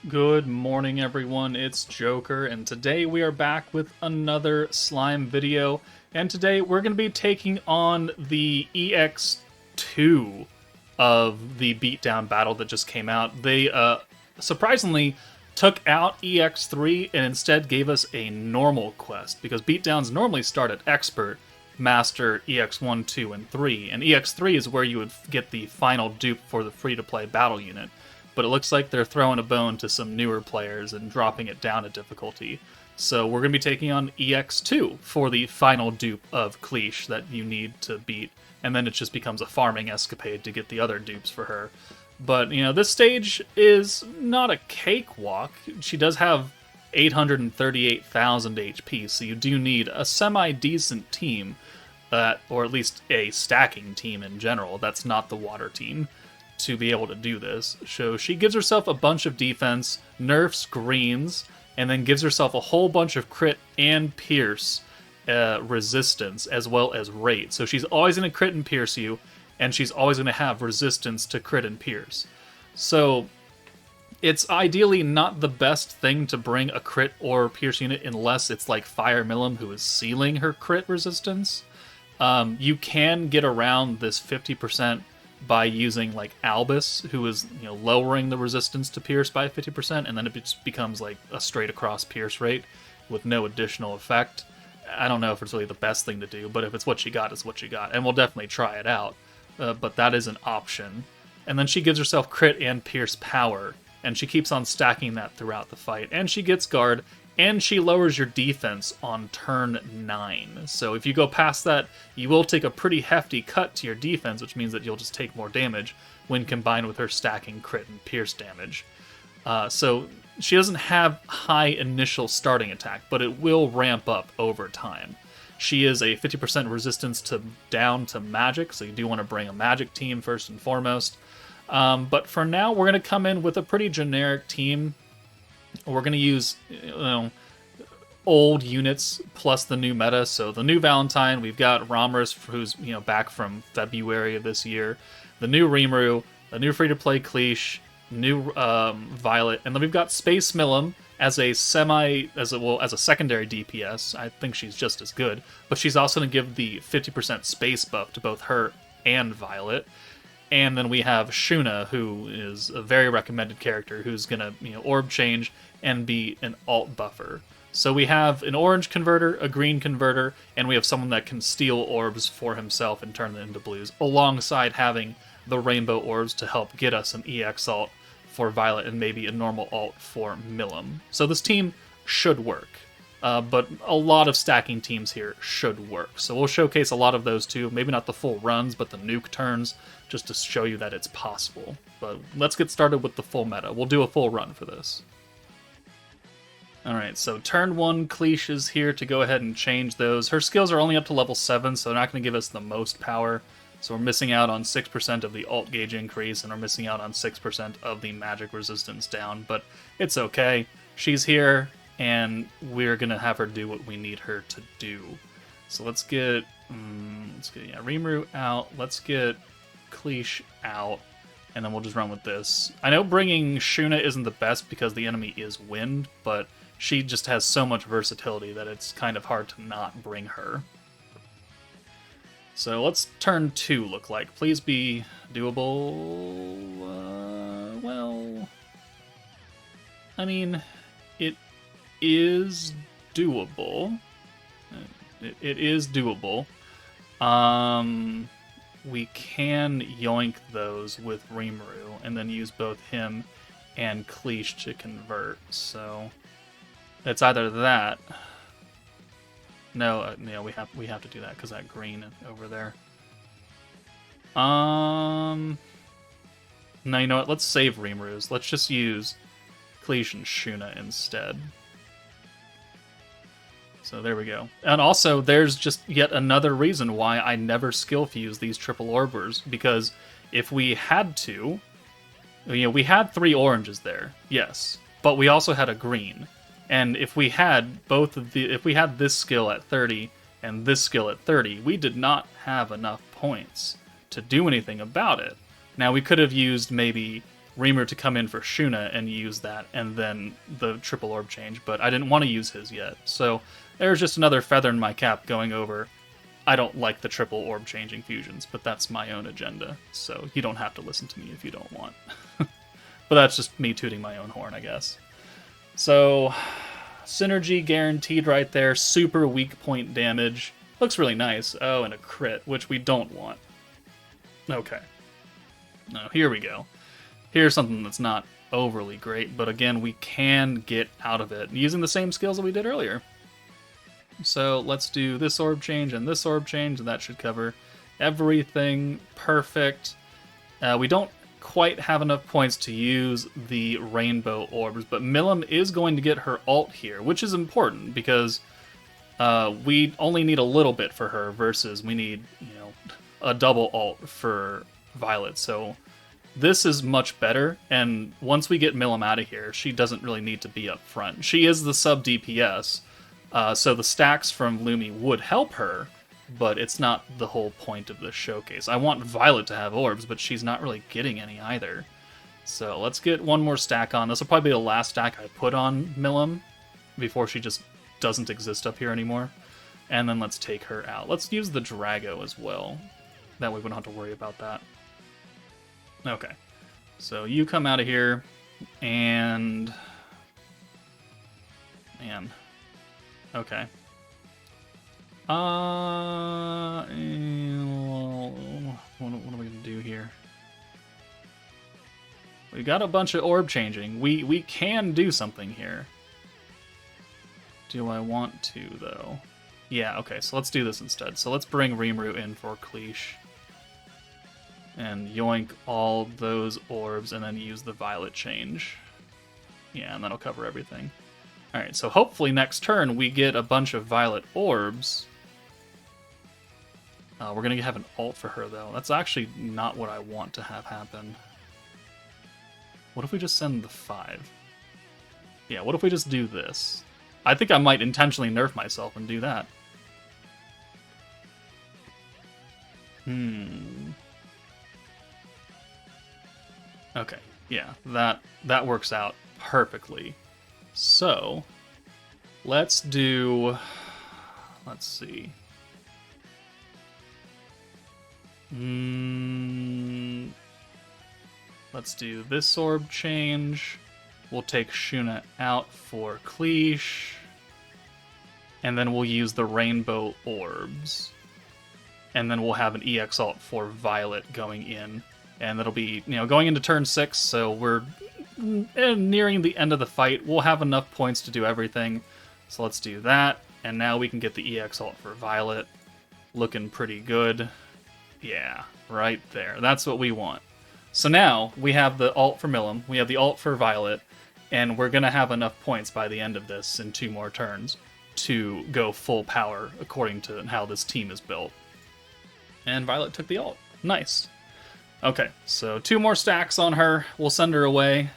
Good morning, everyone. It's Joker, and today we are back with another slime video. And today we're going to be taking on the EX2 of the Beatdown Battle that just came out. They surprisingly took out EX3 and instead gave us a normal quest, because Beatdowns normally start at Expert, Master, EX1, 2, and 3, and EX3 is where you would get the final dupe for the free-to-play battle unit. But it looks like they're throwing a bone to some newer players and dropping it down a difficulty. So we're going to be taking on EX2 for the final dupe of Cleesh that you need to beat, and then it just becomes a farming escapade to get the other dupes for her. But, you know, this stage is not a cakewalk. She does have 838,000 HP, so you do need a semi-decent team, or at least a stacking team in general. That's not the water team, to be able to do this. So she gives herself a bunch of defense, nerfs greens, and then gives herself a whole bunch of crit and pierce resistance, as well as rate. So she's always going to crit and pierce you, and she's always going to have resistance to crit and pierce. So it's ideally not the best thing to bring a crit or pierce unit unless it's like Fire Millum, who is sealing her crit resistance. You can get around this 50% by using like Albus, who is, you know, lowering the resistance to pierce by 50%, and then it just becomes like a straight across pierce rate with no additional effect. I don't know if it's really the best thing to do, but if it's what you got, it's what you got, and we'll definitely try it out. But that is an option. And then she gives herself crit and pierce power, and she keeps on stacking that throughout the fight, and she gets guard, and she lowers your defense on turn 9. So if you go past that, you will take a pretty hefty cut to your defense, which means that you'll just take more damage when combined with her stacking crit and pierce damage. So she doesn't have high initial starting attack, but it will ramp up over time. She is a 50% resistance to down to magic, so you do want to bring a magic team first and foremost. But for now, we're going to come in with a pretty generic team. We're going to use, you know, old units plus the new meta. So the new Valentine, we've got Romrus, who's, you know, back from February of this year. The new Rimuru, the new free-to-play Cleesh, new Violet, and then we've got Space Millum as a secondary DPS. I think she's just as good, but she's also going to give the 50% space buff to both her and Violet. And then we have Shuna, who is a very recommended character, who's going to, you know, orb change and be an alt buffer. So we have an orange converter, a green converter, and we have someone that can steal orbs for himself and turn them into blues, alongside having the rainbow orbs to help get us an EX alt for Violet and maybe a normal alt for Millum. So this team should work. But a lot of stacking teams here should work. So we'll showcase a lot of those too. Maybe not the full runs, but the nuke turns, just to show you that it's possible. But let's get started with the full meta. We'll do a full run for this. Alright, so turn 1, Cleesh is here to go ahead and change those. Her skills are only up to level 7, so they're not going to give us the most power. So we're missing out on 6% of the alt gauge increase, and we're missing out on 6% of the magic resistance down. But it's okay. She's here, and we're gonna have her do what we need her to do. So let's get Rimuru out. Let's get Cleesh out, and then we'll just run with this. I know bringing Shuna isn't the best because the enemy is wind, but she just has so much versatility that it's kind of hard to not bring her. So let's turn 2 look like. Please be doable. Well, I mean, it is doable. It is doable. We can yoink those with Rimuru and then use both him and Cleesh to convert. So it's either that. No, we have to do that because that green over there. No, you know what? Let's save Rimuru's. Let's just use Cleesh and Shuna instead. So there we go. And also, there's just yet another reason why I never skill fuse these triple orbers, because if we had to, you know, we had 3 oranges there, yes, but we also had a green. And if we had if we had this skill at 30 and this skill at 30, we did not have enough points to do anything about it. Now, we could have used maybe Reamer to come in for Shuna and use that, and then the triple orb change, but I didn't want to use his yet. So there's just another feather in my cap going over. I don't like the triple orb changing fusions, but that's my own agenda, so you don't have to listen to me if you don't want. But that's just me tooting my own horn, I guess. So, synergy guaranteed right there, super weak point damage. Looks really nice. Oh, and a crit, which we don't want. Okay. Now, here we go. Here's something that's not overly great, but again, we can get out of it using the same skills that we did earlier. So let's do this orb change and this orb change, and that should cover everything. Perfect. We don't quite have enough points to use the rainbow orbs, but Milim is going to get her ult here, which is important because we only need a little bit for her versus we need, a double ult for Violet. So this is much better, and once we get Milim out of here, she doesn't really need to be up front. She is the sub DPS, so the stacks from Lumi would help her, but it's not the whole point of this showcase. I want Violet to have orbs, but she's not really getting any either. So let's get one more stack on. This will probably be the last stack I put on Milim before she just doesn't exist up here anymore. And then let's take her out. Let's use the Drago as well. That way we don't have to worry about that. Okay. So you come out of here, and... Man. Okay. What are we gonna do here? We got a bunch of orb changing. We can do something here. Do I want to, though? Yeah, okay, so let's do this instead. So let's bring Rimuru in for Cleash. And yoink all those orbs, and then use the Violet change. Yeah, and that'll cover everything. Alright, so hopefully next turn we get a bunch of Violet orbs. We're going to have an ult for her, though. That's actually not what I want to have happen. What if we just send the 5? Yeah, what if we just do this? I think I might intentionally nerf myself and do that. Okay, yeah, that works out perfectly. So, let's do... Let's see. Let's do this orb change. We'll take Shuna out for Cleash. And then we'll use the rainbow orbs. And then we'll have an EX ult for Violet going in. And that'll be, going into turn 6, so we're nearing the end of the fight. We'll have enough points to do everything. So let's do that. And now we can get the EX ult for Violet. Looking pretty good. Yeah, right there. That's what we want. So now we have the ult for Milim, we have the ult for Violet, and we're going to have enough points by the end of this in 2 more turns to go full power according to how this team is built. And Violet took the ult. Nice. Okay, so 2 more stacks on her. We'll send her away,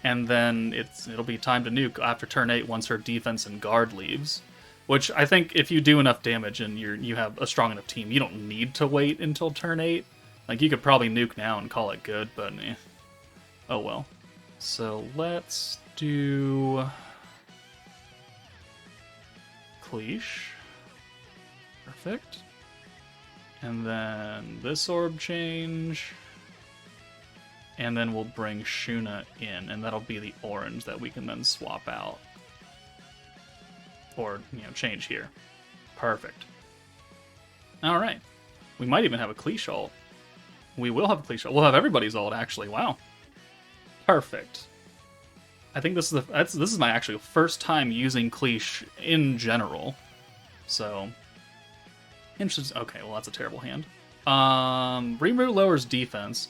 and then it'll be time to nuke after turn 8 once her defense and guard leaves. Which I think if you do enough damage and you have a strong enough team, you don't need to wait until turn 8. Like, you could probably nuke now and call it good, but oh well. So let's do Cleash. Perfect. And then this orb change. And then we'll bring Shuna in, and that'll be the orange that we can then swap out. Or, change here. Perfect. Alright. We might even have a Cleash ult. We will have a Cleash ult. We'll have everybody's ult, actually. Wow. Perfect. I think this is my actual first time using Cleash in general. So... Okay, well, that's a terrible hand. Rimuru lowers defense.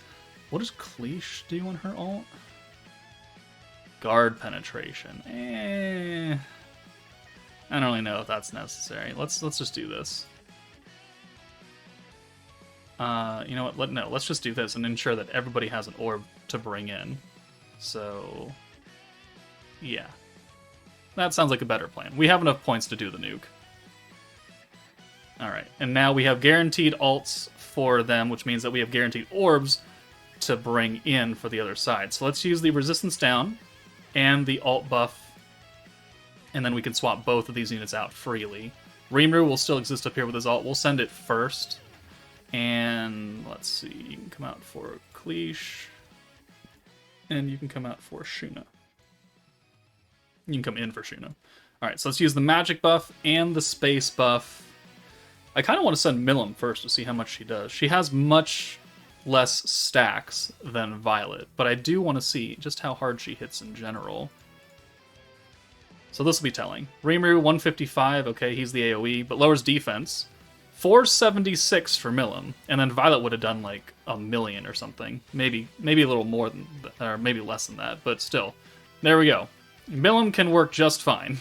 What does Cleash do on her ult? Guard penetration. I don't really know if that's necessary. Let's just do this. You know what? Let's just do this and ensure that everybody has an orb to bring in. So, yeah. That sounds like a better plan. We have enough points to do the nuke. Alright, and now we have guaranteed ults for them, which means that we have guaranteed orbs to bring in for the other side. So let's use the resistance down and the alt buff, and then we can swap both of these units out freely. Rimuru will still exist up here with his alt. We'll send it first. And let's see, you can come out for Cleash, and you can come out for Shuna. You can come in for Shuna. Alright, so let's use the magic buff and the space buff. I kind of want to send Milim first to see how much she does. She has much less stacks than Violet, but I do want to see just how hard she hits in general. So this will be telling. Rimuru, 155, okay, he's the AoE, but lowers defense. 476 for Milim, and then Violet would have done like 1,000,000 or something. Maybe a little more than, or maybe less than that, but still. There we go. Milim can work just fine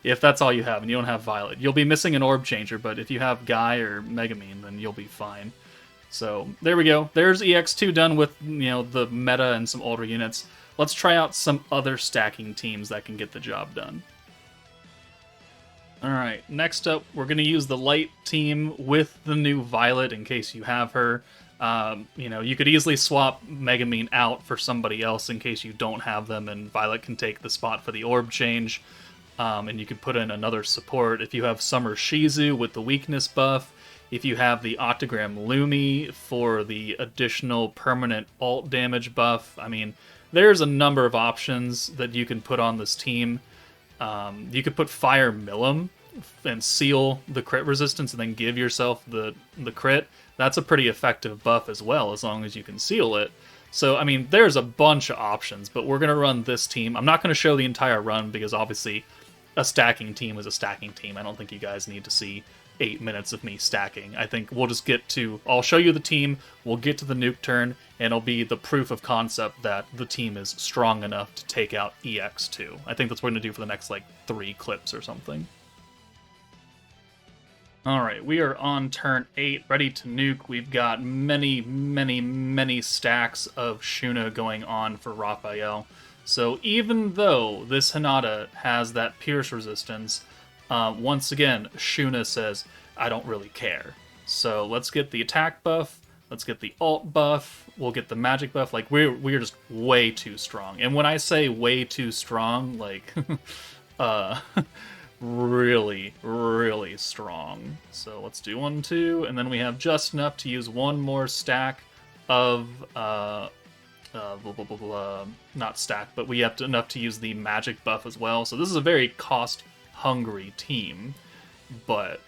if that's all you have and you don't have Violet. You'll be missing an orb changer, but if you have Guy or Megamine, then you'll be fine. So there we go. There's EX2 done with, you know, the meta and some older units. Let's try out some other stacking teams that can get the job done. Alright, next up, we're going to use the light team with the new Violet in case you have her. You know, you could easily swap Megamine out for somebody else in case you don't have them, and Violet can take the spot for the orb change. And you can put in another support. If you have Summer Shizu with the weakness buff, if you have the Octogram Lumi for the additional permanent alt damage buff, I mean, there's a number of options that you can put on this team. You could put Fire Milim and seal the crit resistance and then give yourself the crit. That's a pretty effective buff as well, as long as you can seal it. So, I mean, there's a bunch of options, but we're going to run this team. I'm not going to show the entire run because obviously a stacking team is a stacking team. I don't think you guys need to see 8 minutes of me stacking. I think we'll just get to... I'll show you the team, we'll get to the nuke turn, and it'll be the proof of concept that the team is strong enough to take out EX2. I think that's what we're going to do for the next, like, 3 clips or something. Alright, we are on turn 8, ready to nuke. We've got many stacks of Shuna going on for Raphael. So even though this Hinata has that pierce resistance, once again, Shuna says, I don't really care. So let's get the attack buff, let's get the alt buff, we'll get the magic buff. Like, we're just way too strong. And when I say way too strong, like, really strong. So let's do 1, 2, and then we have just enough to use one more stack of, not stack, but we have enough to use the magic buff as well. So this is a very cost-hungry team, but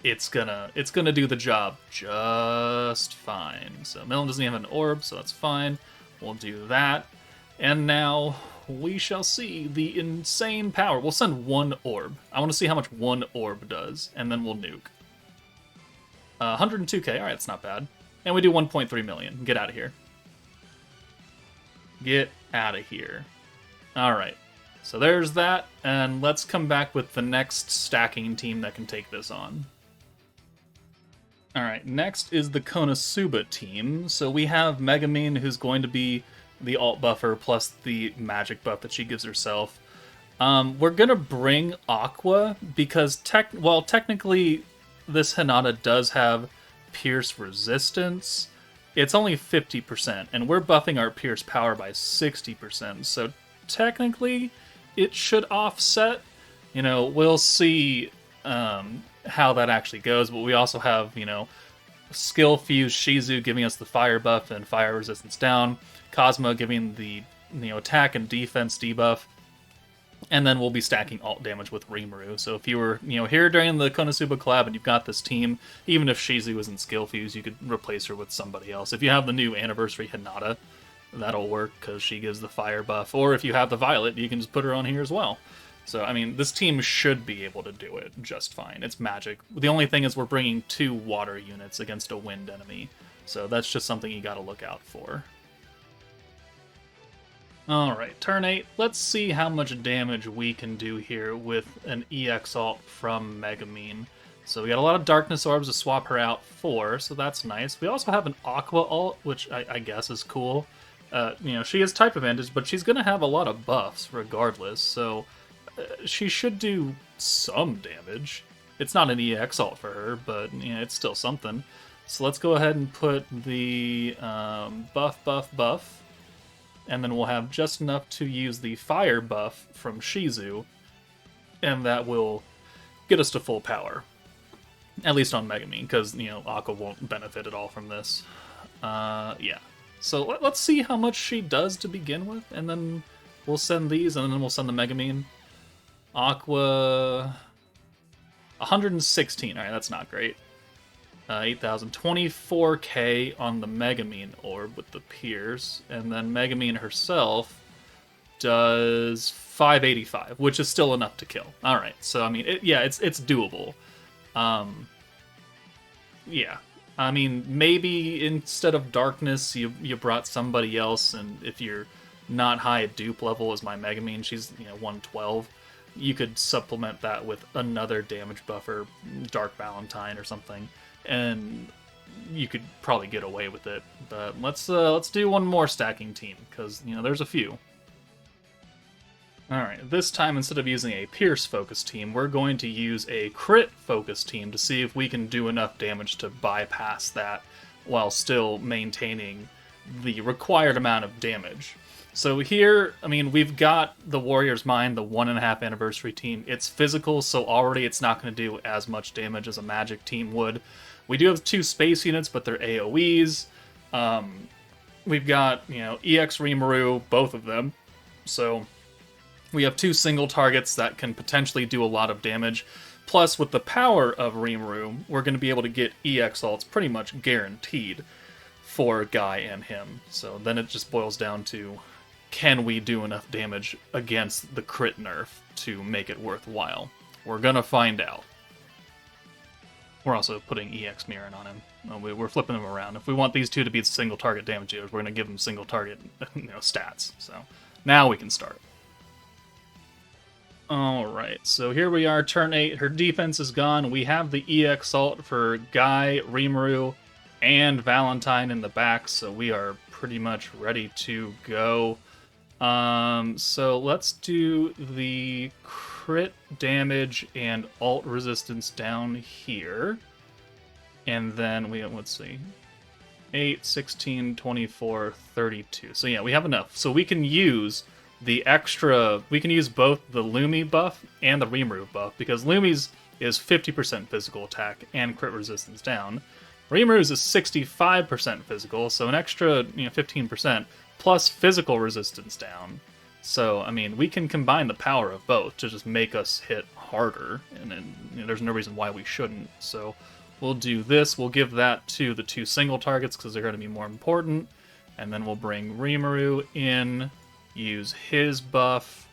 it's gonna do the job just fine. So Milim doesn't have an orb, so that's fine. We'll do that, and now we shall see the insane power. We'll send 1 orb. I want to see how much 1 orb does, and then we'll nuke. 102k, alright, that's not bad. And we do 1.3 million. Get out of here. Get out of here. Alright, so there's that, and let's come back with the next stacking team that can take this on. Alright, next is the Konosuba team. So we have Megamine, who's going to be the alt buffer plus the magic buff that she gives herself. We're gonna bring Aqua because technically this Hinata does have pierce resistance. It's only 50%, and we're buffing our pierce power by 60%. So technically, it should offset. You know, we'll see how that actually goes. But we also have, you know, skill fused Shizu giving us the fire buff and fire resistance down. Cosmo giving the, you know, attack and defense debuff, and then we'll be stacking alt damage with Rimuru. So if you were, you know, here during the Konosuba collab and you've got this team, even if Shizu isn't skill fused, you could replace her with somebody else. If you have the new anniversary Hinata, that'll work because she gives the fire buff. Or if you have the Violet, you can just put her on here as well. So, I mean, this team should be able to do it just fine. It's magic. The only thing is we're bringing 2 water units against a wind enemy. So that's just something you gotta look out for. Alright, turn 8. Let's see how much damage we can do here with an EX alt from Megamine. So we got a lot of darkness orbs to swap her out for, so that's nice. We also have an Aqua alt, which I guess is cool. You know, she has type advantage, but she's going to have a lot of buffs regardless, so she should do some damage. It's not an EX alt for her, but you know, it's still something. So let's go ahead and put the buff, and then we'll have just enough to use the fire buff from Shizu, and that will get us to full power. At least on Megumin, because, Aqua won't benefit at all from this. Yeah. So let's see how much she does to begin with, and then we'll send these, and then we'll send the Megumin. Aqua... 116. Alright, that's not great. 8,000. 24k on the Megumin orb with the Pierce, and then Megumin herself does 585, which is still enough to kill. Alright, so, I mean, it's doable. Yeah. I mean, maybe instead of Darkness, you brought somebody else, and if you're not high at dupe level as my Megumin, she's, 112, you could supplement that with another damage buffer, Dark Valentine or something, and you could probably get away with it. But let's do one more stacking team, because, there's a few. Alright, this time instead of using a Pierce focus team, we're going to use a crit focus team to see if we can do enough damage to bypass that while still maintaining the required amount of damage. So here, I mean, we've got the Warrior's Mind, the 1.5 anniversary team. It's physical, so already it's not going to do as much damage as a magic team would. We do have 2 space units, but they're AoEs. We've got, EX Rimuru, both of them. So we have 2 single targets that can potentially do a lot of damage. Plus, with the power of Rimuru, we're going to be able to get EX ults pretty much guaranteed for Guy and him. So then it just boils down to, can we do enough damage against the crit nerf to make it worthwhile? We're going to find out. We're also putting EX Mirren on him. We're flipping them around. If we want these two to be single target damage dealers, we're going to give them single target stats. So now we can start. Alright, so here we are, turn 8. Her defense is gone. We have the EX ult for Guy, Rimuru, and Valentine in the back, so we are pretty much ready to go. So let's do the crit damage and ult resistance down here. And then let's see, 8, 16, 24, 32. So yeah, we have enough. So we can use the extra, we can use both the Lumi buff and the Rimuru buff, because Lumi's is 50% physical attack and crit resistance down. Rimuru's is 65% physical, so an extra 15% plus physical resistance down. So, I mean, we can combine the power of both to just make us hit harder, and then there's no reason why we shouldn't. So we'll do this, we'll give that to the 2 single targets because they're going to be more important, and then we'll bring Rimuru in, use his buff,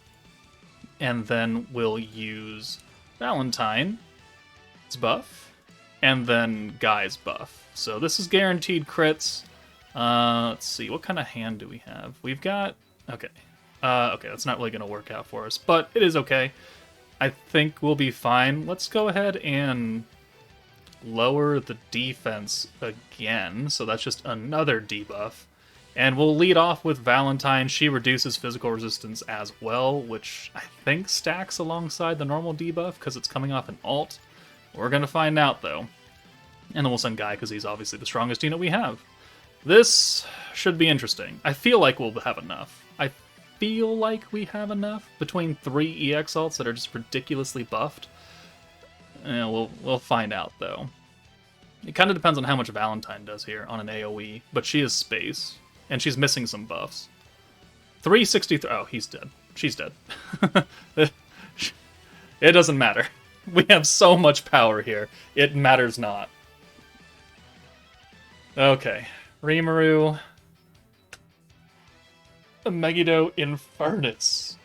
and then we'll use Valentine's buff, and then Guy's buff. So this is guaranteed crits. Let's see, what kind of hand do we have? We've got... Okay. Okay, that's not really going to work out for us, but it is okay. I think we'll be fine. Let's go ahead and lower the defense again, so that's just another debuff. And we'll lead off with Valentine. She reduces physical resistance as well, which I think stacks alongside the normal debuff because it's coming off an ult. We're going to find out, though. And then we'll send Guy because he's obviously the strongest unit we have. This should be interesting. I feel like we'll have enough. I feel like we have enough between 3 EX ults that are just ridiculously buffed. We'll find out, though. It kind of depends on how much Valentine does here on an AoE, but she is space. And she's missing some buffs. 363. Oh, he's dead. She's dead. It doesn't matter. We have so much power here. It matters not. Okay. Rimuru. Megiddo Infernus.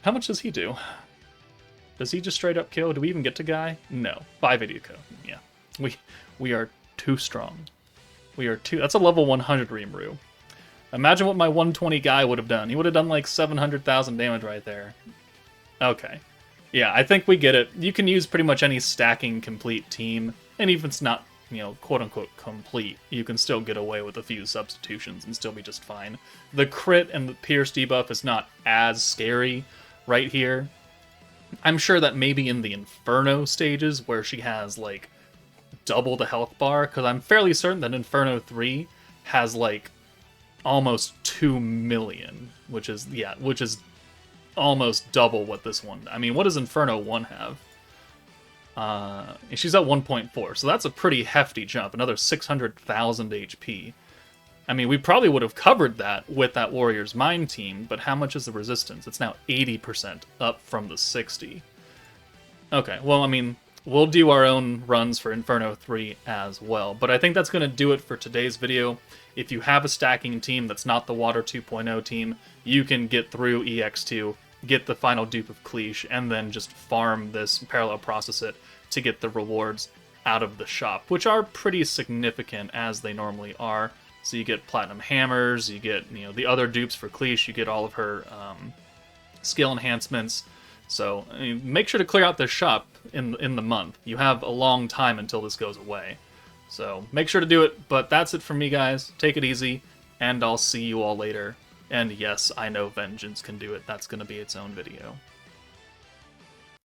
How much does he do? Does he just straight up kill? Do we even get to Guy? No. 580 kill. Yeah. We are too strong. We are too... That's a level 100 Rimuru. Imagine what my 120 Guy would have done. He would have done like 700,000 damage right there. Okay. Yeah, I think we get it. You can use pretty much any stacking complete team, and even if it's not, quote-unquote complete, you can still get away with a few substitutions and still be just fine. The crit and the Pierce debuff is not as scary right here. I'm sure that maybe in the Inferno stages, where she has, like, double the health bar, because I'm fairly certain that Inferno 3 has like almost 2 million, which is almost double what this one. I mean, what does Inferno 1 have? She's at 1.4, so that's a pretty hefty jump, another 600,000 HP. I mean, we probably would have covered that with that Warrior's Mind team, but how much is the resistance? It's now 80% up from the 60. Okay, well, I mean, we'll do our own runs for Inferno 3 as well, but I think that's going to do it for today's video. If you have a stacking team that's not the Water 2.0 team, you can get through EX2, get the final dupe of Cleash, and then just farm this, parallel process it, to get the rewards out of the shop, which are pretty significant as they normally are. So you get Platinum Hammers, you get the other dupes for Cleash, you get all of her skill enhancements. So I mean, make sure to clear out this shop in the month. You have a long time until this goes away. So make sure to do it, but that's it from me, guys. Take it easy, and I'll see you all later. And yes, I know Vengeance can do it. That's going to be its own video.